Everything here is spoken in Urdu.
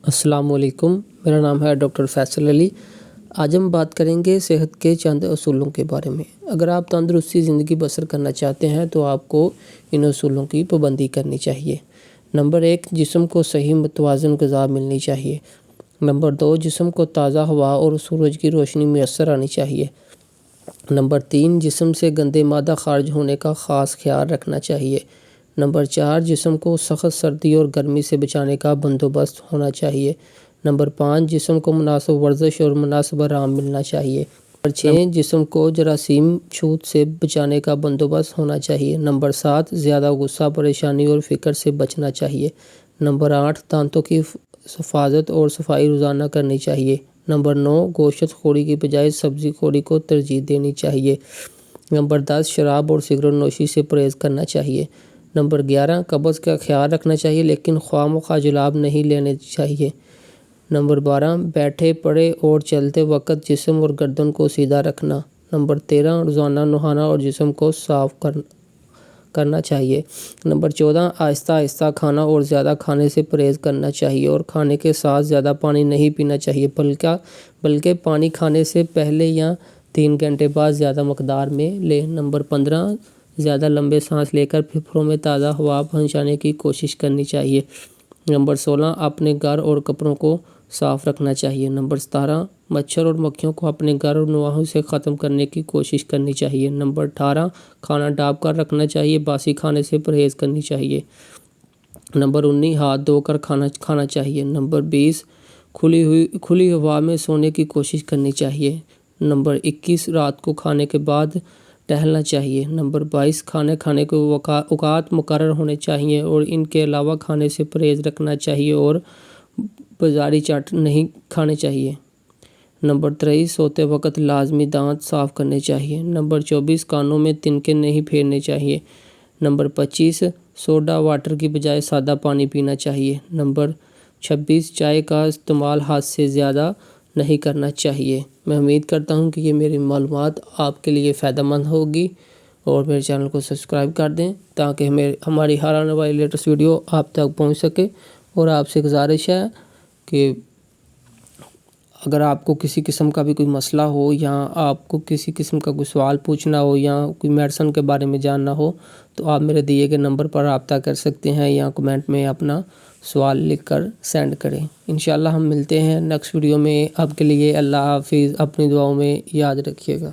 السلام علیکم، میرا نام ہے ڈاکٹر فیصل علی۔ آج ہم بات کریں گے صحت کے چند اصولوں کے بارے میں۔ اگر آپ تندرستی زندگی بسر کرنا چاہتے ہیں تو آپ کو ان اصولوں کی پابندی کرنی چاہیے۔ نمبر 1، جسم کو صحیح متوازن غذا ملنی چاہیے۔ نمبر 2، جسم کو تازہ ہوا اور سورج کی روشنی میسر آنی چاہیے۔ نمبر 3، جسم سے گندے مادہ خارج ہونے کا خاص خیال رکھنا چاہیے۔ نمبر 4، جسم کو سخت سردی اور گرمی سے بچانے کا بندوبست ہونا چاہیے۔ نمبر 5، جسم کو مناسب ورزش اور مناسب آرام ملنا چاہیے۔ نمبر 6، جسم کو جراثیم چھوت سے بچانے کا بندوبست ہونا چاہیے۔ نمبر 7، زیادہ غصہ، پریشانی اور فکر سے بچنا چاہیے۔ نمبر 8، دانتوں کی حفاظت اور صفائی روزانہ کرنی چاہیے۔ نمبر 9، گوشت خوری کی بجائے سبزی خوری کو ترجیح دینی چاہیے۔ نمبر 10، شراب اور سگریٹ نوشی سے پرہیز کرنا چاہیے۔ نمبر 11، قبض کا خیال رکھنا چاہیے لیکن خواہ مخواہ جلاب نہیں لینے چاہیے۔ نمبر 12، بیٹھے پڑے اور چلتے وقت جسم اور گردن کو سیدھا رکھنا۔ نمبر 13، روزانہ نہانا اور جسم کو صاف کرنا چاہیے۔ نمبر 14، آہستہ آہستہ کھانا اور زیادہ کھانے سے پرہیز کرنا چاہیے اور کھانے کے ساتھ زیادہ پانی نہیں پینا چاہیے بلکہ پانی کھانے سے پہلے یا 3 گھنٹے بعد زیادہ مقدار میں لیں۔ نمبر 15، زیادہ لمبے سانس لے کر پھیپھڑوں میں تازہ ہوا پہنچانے کی کوشش کرنی چاہیے۔ نمبر 16، اپنے گھر اور کپڑوں کو صاف رکھنا چاہیے۔ نمبر 17، مچھر اور مکھیوں کو اپنے گھر اور نواحوں سے ختم کرنے کی کوشش کرنی چاہیے۔ نمبر 18، کھانا ڈھانپ کر رکھنا چاہیے، باسی کھانے سے پرہیز کرنی چاہیے۔ نمبر 19، ہاتھ دھو کر کھانا چاہیے۔ نمبر 20، کھلی ہوا میں سونے کی کوشش کرنی چاہیے۔ نمبر 21، رات کو کھانے کے بعد ٹہلنا چاہیے۔ نمبر 22، کھانے کے اوقات مقرر ہونے چاہیے اور ان کے علاوہ کھانے سے پرہیز رکھنا چاہیے اور بازاری چاٹ نہیں کھانے چاہیے۔ نمبر 23، سوتے وقت لازمی دانت صاف کرنے چاہیے۔ نمبر 24، کانوں میں تنکے نہیں پھیرنے چاہیے۔ نمبر 25، سوڈا واٹر کی بجائے سادہ پانی پینا چاہیے۔ نمبر 26، چائے کا استعمال حد سے زیادہ نہیں کرنا چاہیے۔ میں امید کرتا ہوں کہ یہ میری معلومات آپ کے لیے فائدہ مند ہوگی اور میرے چینل کو سبسکرائب کر دیں تاکہ ہماری ہر آنے والی لیٹسٹ ویڈیو آپ تک پہنچ سکے۔ اور آپ سے گزارش ہے کہ اگر آپ کو کسی قسم کا بھی کوئی مسئلہ ہو یا آپ کو کسی قسم کا کوئی سوال پوچھنا ہو یا کوئی میڈیسن کے بارے میں جاننا ہو تو آپ میرے دیے گئے نمبر پر رابطہ کر سکتے ہیں یا کمنٹ میں اپنا سوال لکھ کر سینڈ کریں۔ انشاءاللہ ہم ملتے ہیں نیکسٹ ویڈیو میں۔ آپ کے لیے اللہ حافظ، اپنی دعاؤں میں یاد رکھیے گا۔